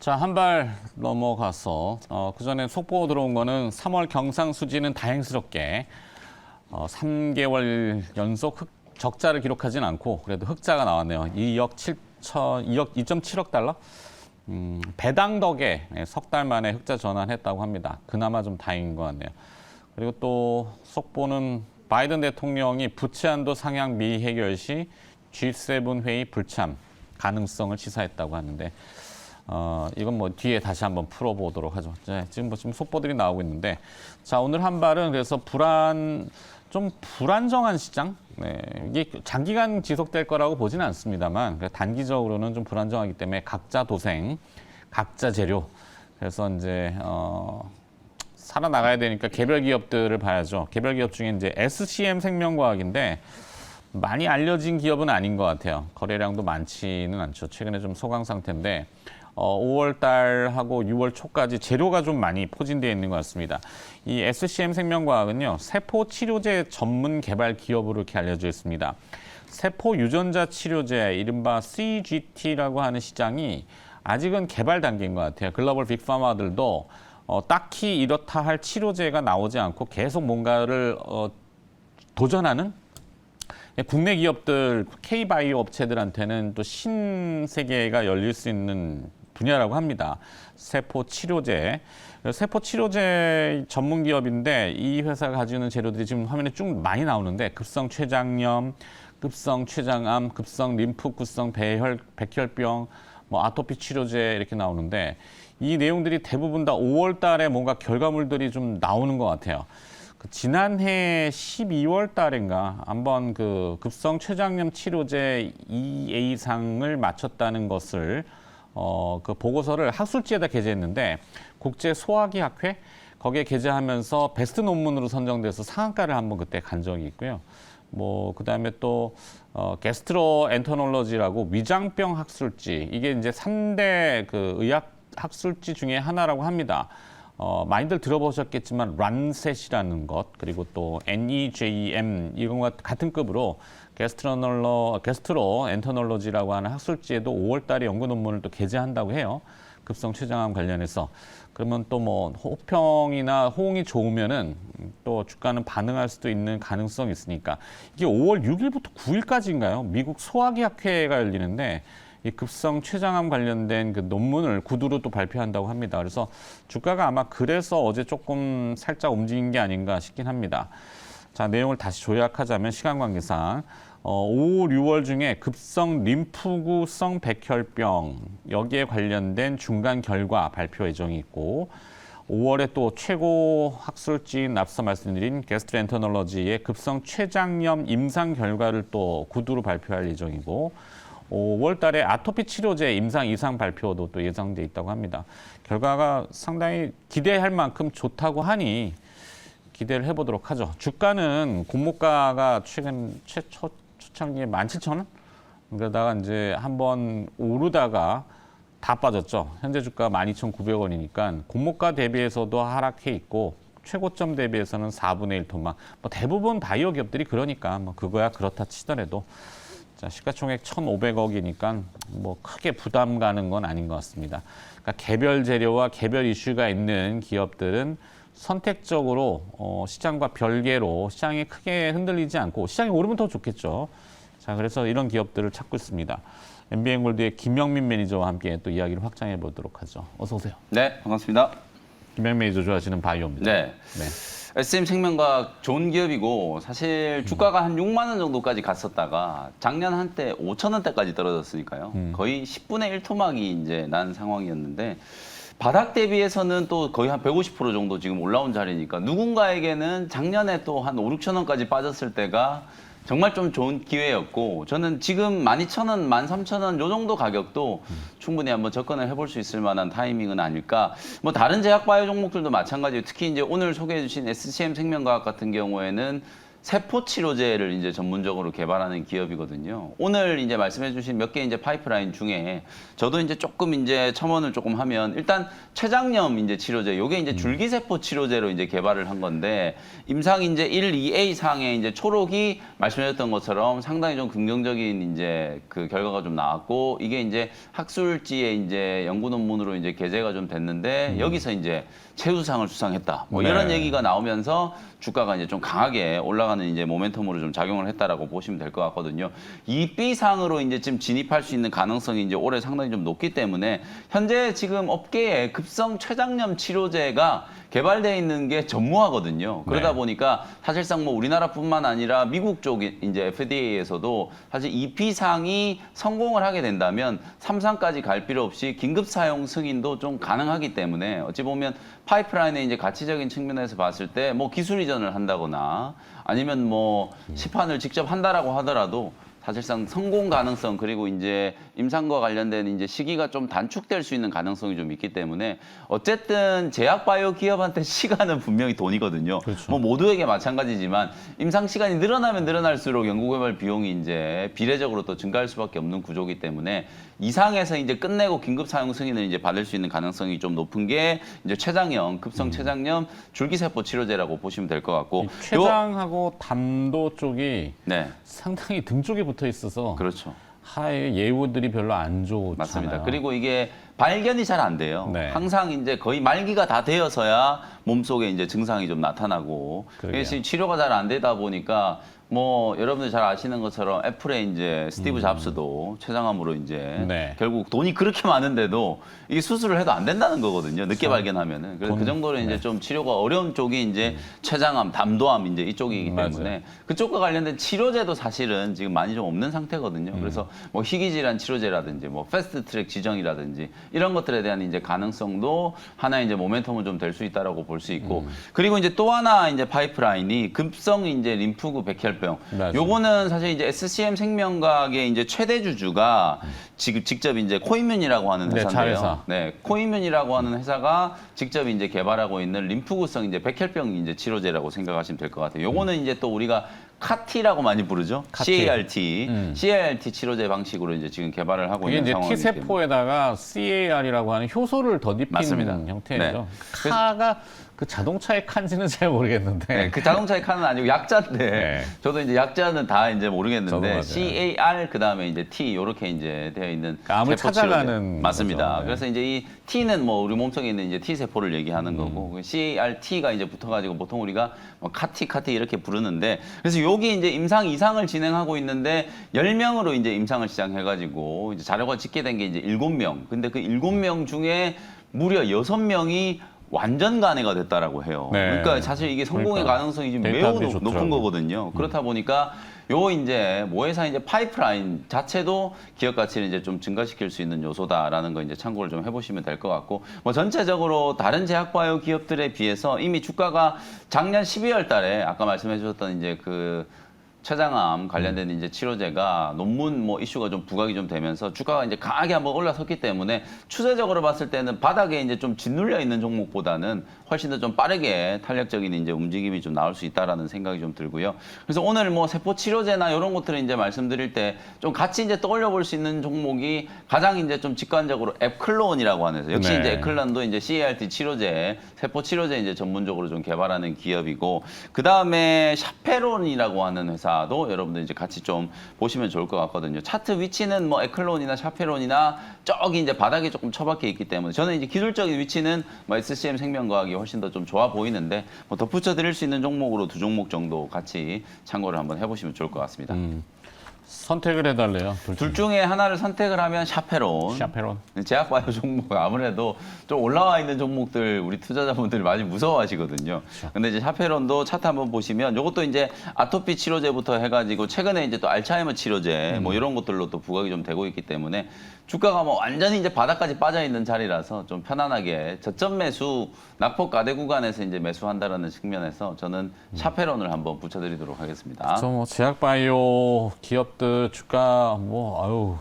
자, 한 발 넘어가서 그전에 속보 들어온 거는 3월 경상수지는 다행스럽게 3개월 연속 적자를 기록하진 않고 그래도 흑자가 나왔네요. 2.7억 달러? 배당 덕에 석 달 만에 흑자 전환했다고 합니다. 그나마 좀 다행인 것 같네요. 그리고 또 속보는 바이든 대통령이 부채 한도 상향 미해결 시 G7 회의 불참 가능성을 시사했다고 하는데 이건 뭐 뒤에 다시 한번 풀어보도록 하죠. 지금 속보들이 나오고 있는데, 자, 오늘 한 발은 그래서 좀 불안정한 시장? 네, 이게 장기간 지속될 거라고 보지는 않습니다만, 단기적으로는 좀 불안정하기 때문에 각자 도생, 각자 재료. 그래서 이제, 살아나가야 되니까 개별 기업들을 봐야죠. 개별 기업 중에 이제 SCM 생명과학인데, 많이 알려진 기업은 아닌 것 같아요. 거래량도 많지는 않죠. 최근에 좀 소강 상태인데, 5월 달하고 6월 초까지 재료가 좀 많이 포진되어 있는 것 같습니다. 이 SCM 생명과학은요, 세포 치료제 전문 개발 기업으로 이렇게 알려져 있습니다. 세포 유전자 치료제, 이른바 CGT라고 하는 시장이 아직은 개발 단계인 것 같아요. 글로벌 빅파마들도 딱히 이렇다 할 치료제가 나오지 않고 계속 뭔가를 도전하는 국내 기업들, K바이오 업체들한테는 또 신세계가 열릴 수 있는 분야라고 합니다. 세포 치료제. 세포 치료제 전문 기업인데 이 회사가 가지고 있는 재료들이 지금 화면에 쭉 많이 나오는데 급성 췌장염, 급성 췌장암, 급성 림프구성 백혈병, 뭐 아토피 치료제 이렇게 나오는데 이 내용들이 대부분 다 5월 달에 뭔가 결과물들이 좀 나오는 것 같아요. 지난해 12월 달인가 한번 그 급성 췌장염 치료제 EA상을 마쳤다는 것을 그 보고서를 학술지에다 게재했는데 국제 소화기 학회 거기에 게재하면서 베스트 논문으로 선정돼서 상한가를 한번 그때 간 적이 있고요. 뭐 그다음에 또 게스트로 엔터놀로지라고 위장병 학술지 이게 이제 3대 그 의학 학술지 중에 하나라고 합니다. 많이들 들어보셨겠지만 란셋이라는 것 그리고 또 NEJM 이거와 같은 급으로 게스트로 엔터놀로지라고 하는 학술지에도 5월 달에 연구 논문을 또 게재한다고 해요. 급성 췌장암 관련해서. 그러면 또 뭐 호평이나 호응이 좋으면은 또 주가는 반응할 수도 있는 가능성이 있으니까 이게 5월 6일부터 9일까지인가요? 미국 소화기 학회가 열리는데 이 급성 췌장암 관련된 그 논문을 구두로 또 발표한다고 합니다. 그래서 주가가 아마 그래서 어제 조금 살짝 움직인 게 아닌가 싶긴 합니다. 자, 내용을 다시 요약하자면 시간 관계상 5, 6월 중에 급성 림프구성 백혈병 여기에 관련된 중간 결과 발표 예정이 있고 5월에 또 최고 학술지인 앞서 말씀드린 게스트로엔터놀로지의 급성 췌장염 임상 결과를 또 구두로 발표할 예정이고 5월 달에 아토피 치료제 임상 이상 발표도 또 예상돼 있다고 합니다. 결과가 상당히 기대할 만큼 좋다고 하니 기대를 해보도록 하죠. 주가는 공모가가 최근 초창기에 17,000원? 그러다가 이제 한번 오르다가 다 빠졌죠. 현재 주가 12,900원이니까 공모가 대비해서도 하락해 있고 최고점 대비해서는 4분의 1 토막. 뭐 대부분 바이오 기업들이 그러니까 뭐 그거야 그렇다 치더라도 자, 시가총액 1,500억이니까 뭐 크게 부담 가는 건 아닌 것 같습니다. 그러니까 개별 재료와 개별 이슈가 있는 기업들은 선택적으로 시장과 별개로 시장이 크게 흔들리지 않고 시장이 오르면 더 좋겠죠. 자, 그래서 이런 기업들을 찾고 있습니다. MBN골드의 김영민 매니저와 함께 또 이야기를 확장해 보도록 하죠. 어서 오세요. 네, 반갑습니다. 김영민 매니저 좋아하시는 바이오입니다. 네. SM 생명과학 좋은 기업이고 사실 주가가 한 6만 원 정도까지 갔었다가 작년 한때 5천 원대까지 떨어졌으니까요. 거의 10분의 1 토막이 이제 난 상황이었는데 바닥 대비해서는 또 거의 한 150% 정도 지금 올라온 자리니까 누군가에게는 작년에 또 한 5, 6천 원까지 빠졌을 때가 정말 좀 좋은 기회였고 저는 지금 12,000원, 13,000원 요 정도 가격도 충분히 한번 접근을 해볼 수 있을 만한 타이밍은 아닐까. 뭐 다른 제약 바이오 종목들도 마찬가지예요. 특히 이제 오늘 소개해 주신 SCM 생명과학 같은 경우에는 세포 치료제를 이제 전문적으로 개발하는 기업이거든요. 오늘 이제 말씀해주신 몇 개 이제 파이프라인 중에 저도 이제 조금 이제 첨언을 조금 하면 일단 췌장염 이제 치료제, 요게 이제 줄기세포 치료제로 이제 개발을 한 건데 임상 이제 1, 2A 상의 이제 초록이 말씀하셨던 것처럼 상당히 좀 긍정적인 이제 그 결과가 좀 나왔고 이게 이제 학술지에 이제 연구 논문으로 이제 게재가 좀 됐는데 여기서 이제 최우수상을 수상했다. 뭐 네. 이런 얘기가 나오면서 주가가 이제 좀 강하게 올라가는 이제 모멘텀으로 좀 작용을 했다라고 보시면 될 것 같거든요. 이 B상으로 이제 지금 진입할 수 있는 가능성이 이제 올해 상당히 좀 높기 때문에 현재 지금 업계에 급성 췌장염 치료제가 개발되어 있는 게 전무하거든요. 그러다 네. 보니까 사실상 뭐 우리나라뿐만 아니라 미국 쪽 이제 FDA에서도 사실 이 B상이 성공을 하게 된다면 3상까지 갈 필요 없이 긴급 사용 승인도 좀 가능하기 때문에 어찌 보면 파이프라인의 이제 가치적인 측면에서 봤을 때 뭐 기술 이전을 한다거나 아니면 뭐 시판을 직접 한다라고 하더라도 사실상 성공 가능성 그리고 이제 임상과 관련된 이제 시기가 좀 단축될 수 있는 가능성이 좀 있기 때문에 어쨌든 제약 바이오 기업한테 시간은 분명히 돈이거든요. 그렇죠. 뭐 모두에게 마찬가지지만 임상 시간이 늘어나면 늘어날수록 연구개발 비용이 이제 비례적으로 또 증가할 수밖에 없는 구조이기 때문에 이상에서 이제 끝내고 긴급 사용 승인을 이제 받을 수 있는 가능성이 좀 높은 게 이제 췌장염, 급성 췌장염 줄기세포 치료제라고 보시면 될 것 같고 이 췌장하고 담도 쪽이 네, 상당히 등 쪽에 붙어 있어서 그렇죠. 하에 예후들이 별로 안 좋잖아요. 맞습니다. 그리고 이게 발견이 잘 안 돼요. 네. 항상 이제 거의 말기가 다 되어서야 몸속에 이제 증상이 좀 나타나고 그러게요. 그래서 치료가 잘 안 되다 보니까 뭐 여러분들 잘 아시는 것처럼 애플의 이제 스티브 잡스도 췌장암으로 이제 네. 결국 돈이 그렇게 많은데도 이게 수술을 해도 안 된다는 거거든요. 늦게 발견하면은. 그래서 그 정도로 이제 좀 치료가 어려운 쪽이 이제 췌장암, 담도암 이제 이쪽이기 때문에 맞아요. 그쪽과 관련된 치료제도 사실은 지금 많이 좀 없는 상태거든요. 그래서 뭐 희귀질환 치료제라든지 뭐 패스트트랙 지정이라든지 이런 것들에 대한 이제 가능성도 하나의 이제 모멘텀은 좀 될 수 있다라고 볼 수 있고 그리고 이제 또 하나 이제 파이프라인이 급성 이제 림프구 백혈병. 맞아요. 요거는 사실 이제 SCM 생명과학의 이제 최대 주주가 지금 직접 이제 코이뮨이라고 하는 네, 회사인데요. 자회사. 네, 코이뮨이라고 하는 회사가 직접 이제 개발하고 있는 림프구성 이제 백혈병 이제 치료제라고 생각하시면 될 것 같아요. 요거는 이제 또 우리가 CAR-T라고 많이 부르죠. CAR-T. CAR-T. CAR-T 치료제 방식으로 이제 지금 개발을 하고 이게 있는 이제 상황이기 때문에. T세포에다가 CAR이라고 하는 효소를 덧입힌 맞습니다. 형태죠. 네. 카가 그 자동차의 칸지는 잘 모르겠는데. 네, 그 자동차의 칸은 아니고 약자인데 네. 저도 이제 약자는 다 이제 저도 모르겠는데 맞아요. CAR 그다음에 이제 T 요렇게 이제 되어 있는 그러니까 암을 세포 치료제. 찾아가는 맞습니다. 거죠. 네. 그래서 이제 이 T는 뭐 우리 몸속에 있는 이제 T 세포를 얘기하는 거고 그 CAR-T가 이제 붙어가지고 보통 우리가 뭐 카티 이렇게 부르는데 그래서 여기 이제 임상 2상을 진행하고 있는데 10명으로 이제 임상을 시작해가지고 이제 자료가 집계된 게 이제 7명. 근데 그 7명 중에 무려 6명이 완전 간해가 됐다라고 해요. 네. 그러니까 사실 이게 성공의 그러니까 가능성이 좀 매우 데이터들이 높은 좋더라고요. 거거든요. 그렇다 보니까 요 이제 모회사 이제 파이프라인 자체도 기업 가치를 이제 좀 증가시킬 수 있는 요소다라는 거 이제 참고를 좀 해보시면 될 것 같고 뭐 전체적으로 다른 제약바이오 기업들에 비해서 이미 주가가 작년 12월 달에 아까 말씀해 주셨던 이제 그 췌장암 관련된 이제 치료제가 논문 뭐 이슈가 좀 부각이 좀 되면서 주가가 이제 강하게 한번 올라섰기 때문에 추세적으로 봤을 때는 바닥에 이제 좀 짓눌려 있는 종목보다는 훨씬 더 좀 빠르게 탄력적인 이제 움직임이 좀 나올 수 있다라는 생각이 좀 들고요. 그래서 오늘 뭐 세포 치료제나 이런 것들을 이제 말씀드릴 때 좀 같이 이제 떠올려 볼 수 있는 종목이 가장 이제 좀 직관적으로 앱클론이라고 하는 회사. 역시 네. 이제 앱클론도 이제 CAR-T 치료제, 세포 치료제 이제 전문적으로 좀 개발하는 기업이고 그 다음에 샤페론이라고 하는 회사도 여러분들 이제 같이 좀 보시면 좋을 것 같거든요. 차트 위치는 뭐 에클론이나 샤페론이나 저기 이제 바닥에 조금 처박혀 있기 때문에 저는 이제 기술적인 위치는 뭐 SCM 생명과학이 훨씬 더 좀 좋아 보이는데 뭐 덧붙여 드릴 수 있는 종목으로 두 종목 정도 같이 참고를 한번 해보시면 좋을 것 같습니다. 선택을 해달래요. 둘 중에 하나를 선택을 하면 샤페론. 샤페론. 제약바이오 종목 아무래도 좀 올라와 있는 종목들 우리 투자자분들이 많이 무서워하시거든요. 근데 이제 샤페론도 차트 한번 보시면 이것도 이제 아토피 치료제부터 해가지고 최근에 이제 또 알츠하이머 치료제 뭐 이런 것들로 또 부각이 좀 되고 있기 때문에 주가가 뭐 완전히 이제 바닥까지 빠져 있는 자리라서 좀 편안하게 저점 매수 낙폭 가대 구간에서 이제 매수한다라는 측면에서 저는 샤페론을 한번 붙여드리도록 하겠습니다. 저 뭐 제약바이오 기업들 주가 뭐 아유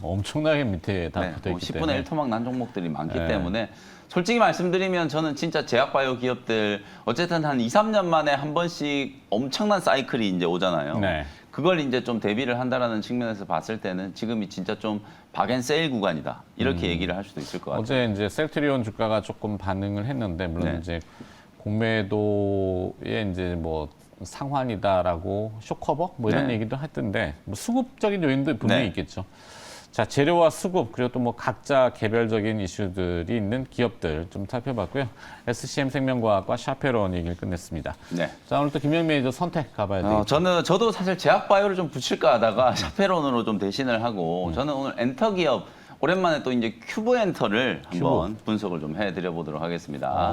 엄청나게 밑에 다 네, 붙어 뭐 있기 10분의 때문에. 1 토막 난 종목들이 많기 네. 때문에 솔직히 말씀드리면 저는 진짜 제약바이오 기업들 어쨌든 한 2, 3년 만에 한 번씩 엄청난 사이클이 이제 오잖아요. 네. 그걸 이제 좀 대비를 한다라는 측면에서 봤을 때는 지금이 진짜 좀 박앤세일 구간이다. 이렇게 얘기를 할 수도 있을 것 같아요. 어제 이제 셀트리온 주가가 조금 반응을 했는데 물론 네. 이제 공매도에 이제 뭐 상환이다라고 쇼커버 뭐 이런 네. 얘기도 했던데 뭐 수급적인 요인도 분명히 네. 있겠죠. 자, 재료와 수급 그리고 또 뭐 각자 개별적인 이슈들이 있는 기업들 좀 살펴봤고요. SCM 생명과학과 샤페론 얘기를 끝냈습니다. 네. 자, 오늘 또 김영 매니저 선택 가봐야 되겠죠. 저도 사실 제약바이오를 좀 붙일까 하다가 샤페론으로 좀 대신을 하고 저는 오늘 엔터 기업 오랜만에 또 이제 큐브 엔터를 한번 분석을 좀 해드려 보도록 하겠습니다.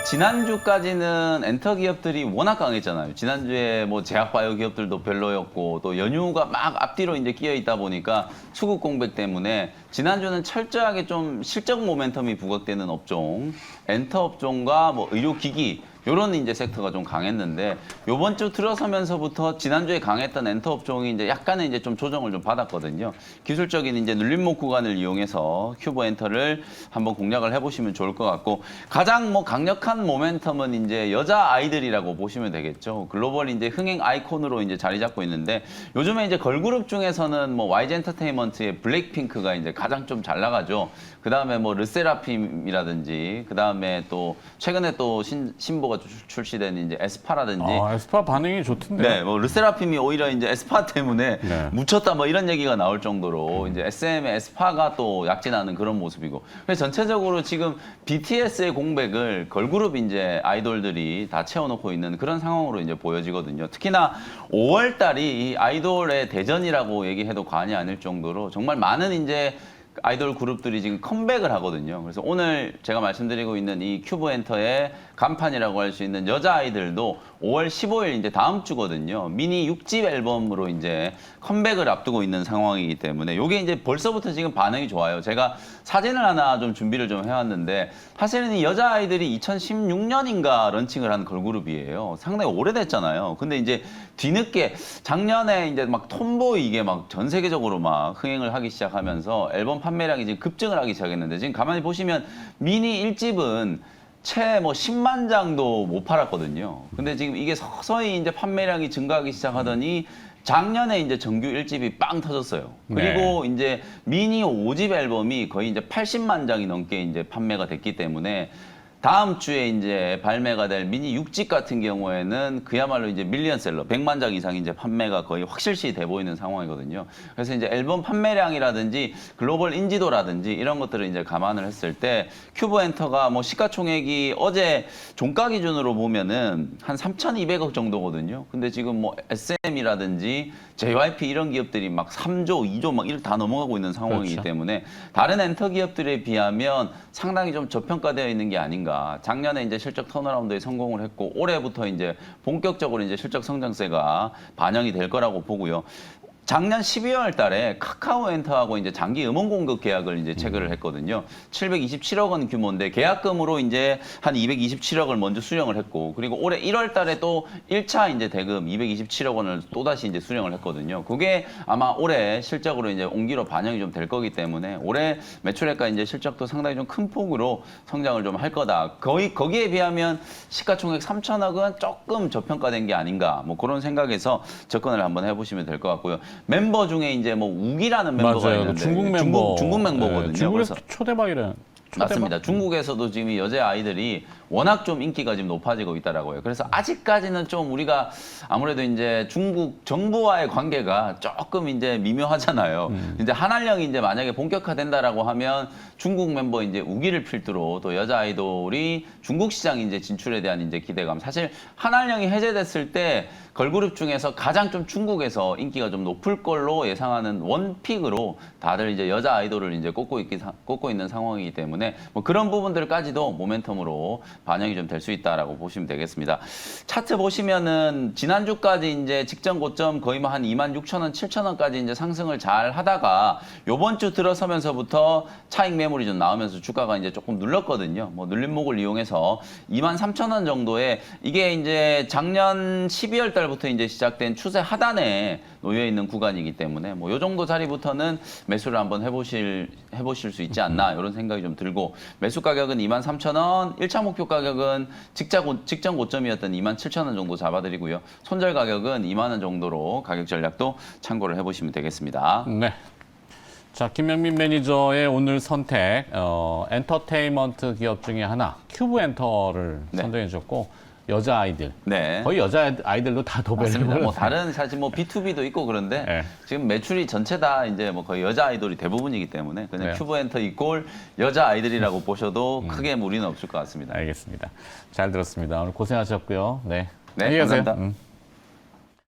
지난주까지는 엔터 기업들이 워낙 강했잖아요. 지난주에 뭐 제약바이오 기업들도 별로였고 또 연휴가 막 앞뒤로 이제 끼어 있다 보니까 수급 공백 때문에 지난주는 철저하게 좀 실적 모멘텀이 부각되는 업종, 엔터 업종과 뭐 의료기기 요런 이제 섹터가 좀 강했는데 요번 주 들어서면서부터 지난주에 강했던 엔터 업종이 이제 약간의 이제 좀 조정을 좀 받았거든요. 기술적인 이제 눌림목 구간을 이용해서 큐브 엔터를 한번 공략을 해보시면 좋을 것 같고 가장 뭐 강력한 모멘텀은 이제 여자 아이들이라고 보시면 되겠죠. 글로벌 이제 흥행 아이콘으로 이제 자리 잡고 있는데 요즘에 이제 걸그룹 중에서는 뭐 YG 엔터테인먼트의 블랙핑크가 이제 가장 좀 잘 나가죠. 그 다음에 뭐 르세라핌이라든지 그 다음에 또 최근에 또 신보가 출시된 이제 에스파라든지 에스파 반응이 좋던데요. 네, 뭐 르세라핌이 오히려 이제 에스파 때문에 네. 묻혔다 뭐 이런 얘기가 나올 정도로 이제 SM의 에스파가 또 약진하는 그런 모습이고. 그래서 전체적으로 지금 BTS의 공백을 걸그룹 이제 아이돌들이 다 채워놓고 있는 그런 상황으로 이제 보여지거든요. 특히나 5월 달이 이 아이돌의 대전이라고 얘기해도 과언이 아닐 정도로 정말 많은 이제 아이돌 그룹들이 지금 컴백을 하거든요. 그래서 오늘 제가 말씀드리고 있는 이 큐브 엔터의 간판이라고 할 수 있는 여자 아이들도 5월 15일 이제 다음 주거든요. 미니 6집 앨범으로 이제 컴백을 앞두고 있는 상황이기 때문에 이게 이제 벌써부터 지금 반응이 좋아요. 제가 사진을 하나 좀 준비를 좀 해왔는데 사실은 이 여자 아이들이 2016년인가 런칭을 한 걸그룹이에요. 상당히 오래됐잖아요. 근데 이제 뒤늦게 작년에 이제 막 톰보이 이게 막 전 세계적으로 막 흥행을 하기 시작하면서 앨범 판매량이 지금 급증을 하기 시작했는데 지금 가만히 보시면 미니 1집은 채 뭐 10만 장도 못 팔았거든요. 근데 지금 이게 서서히 이제 판매량이 증가하기 시작하더니 작년에 이제 정규 1집이 빵 터졌어요. 그리고 이제 미니 5집 앨범이 거의 이제 80만 장이 넘게 이제 판매가 됐기 때문에 다음 주에 이제 발매가 될 미니 6집 같은 경우에는 그야말로 이제 밀리언셀러 100만 장 이상 이제 판매가 거의 확실시 돼 보이는 상황이거든요. 그래서 이제 앨범 판매량이라든지 글로벌 인지도라든지 이런 것들을 이제 감안을 했을 때 큐브 엔터가 뭐 시가총액이 어제 종가 기준으로 보면은 한 3,200억 정도거든요. 근데 지금 뭐 SM이라든지 JYP 이런 기업들이 막 3조, 2조 막 이렇게 다 넘어가고 있는 상황이기 그렇죠. 때문에 다른 엔터 기업들에 비하면 상당히 좀 저평가되어 있는 게 아닌가. 작년에 이제 실적 턴어라운드에 성공을 했고 올해부터 이제 본격적으로 이제 실적 성장세가 반영이 될 거라고 보고요. 작년 12월 달에 카카오 엔터하고 이제 장기 음원 공급 계약을 이제 체결을 했거든요. 727억 원 규모인데 계약금으로 이제 한 227억을 먼저 수령을 했고 그리고 올해 1월 달에 또 1차 이제 대금 227억 원을 또다시 이제 수령을 했거든요. 그게 아마 올해 실적으로 이제 온기로 반영이 좀 될 거기 때문에 올해 매출액과 이제 실적도 상당히 좀 큰 폭으로 성장을 좀 할 거다. 거기에 비하면 시가총액 3천억은 조금 저평가된 게 아닌가 뭐 그런 생각에서 접근을 한번 해보시면 될 것 같고요. 멤버 중에 이제 뭐 우기라는 멤버가 맞아요. 있는데 중국 멤버. 중국 멤버거든요. 중국에서 그래서 초대박이래. 맞습니다. 중국에서도 지금 이 여자 아이들이 워낙 좀 인기가 지금 높아지고 있다라고요. 그래서 아직까지는 좀 우리가 아무래도 이제 중국 정부와의 관계가 조금 이제 미묘하잖아요. 이제 한알령이 이제 만약에 본격화된다라고 하면 중국 멤버 이제 우기를 필두로 또 여자 아이돌이 중국 시장 이제 진출에 대한 이제 기대감. 사실 한알령이 해제됐을 때 걸그룹 중에서 가장 좀 중국에서 인기가 좀 높을 걸로 예상하는 원픽으로 다들 이제 여자 아이돌을 이제 꼽고 있는 상황이기 때문에 뭐 그런 부분들까지도 모멘텀으로 반영이 좀 될 수 있다라고 보시면 되겠습니다. 차트 보시면은 지난주까지 이제 직전 고점 거의 뭐 한 26,000원, 7,000원까지 이제 상승을 잘 하다가 요번 주 들어서면서부터 차익 매물이 좀 나오면서 주가가 이제 조금 눌렀거든요. 뭐 눌림목을 이용해서 23,000원 정도에 이게 이제 작년 12월 달 달부터 이제 시작된 추세 하단에 놓여 있는 구간이기 때문에 뭐 요 정도 자리부터는 매수를 한번 해보실 수 있지 않나 이런 생각이 좀 들고 매수 가격은 23,000원, 1차 목표 가격은 직전 고점이었던 27,000원 정도 잡아드리고요. 손절 가격은 2만 원 정도로 가격 전략도 참고를 해보시면 되겠습니다. 네. 자, 김명민 매니저의 오늘 선택, 엔터테인먼트 기업 중에 하나, 큐브엔터를 네. 선정해 주셨고, 여자 아이들. 네. 거의 여자 아이들로 다 도배를 맞습니다. 뭐 해버렸어요. 다른 사실 뭐 B2B도 있고 그런데 네. 지금 매출이 전체 다 이제 뭐 거의 여자 아이돌이 대부분이기 때문에 그냥 네. 큐브엔터 이꼴 여자 아이들이라고 보셔도 크게 무리는 없을 것 같습니다. 알겠습니다. 잘 들었습니다. 오늘 고생하셨고요. 네. 네, 안녕히 가세요. 감사합니다.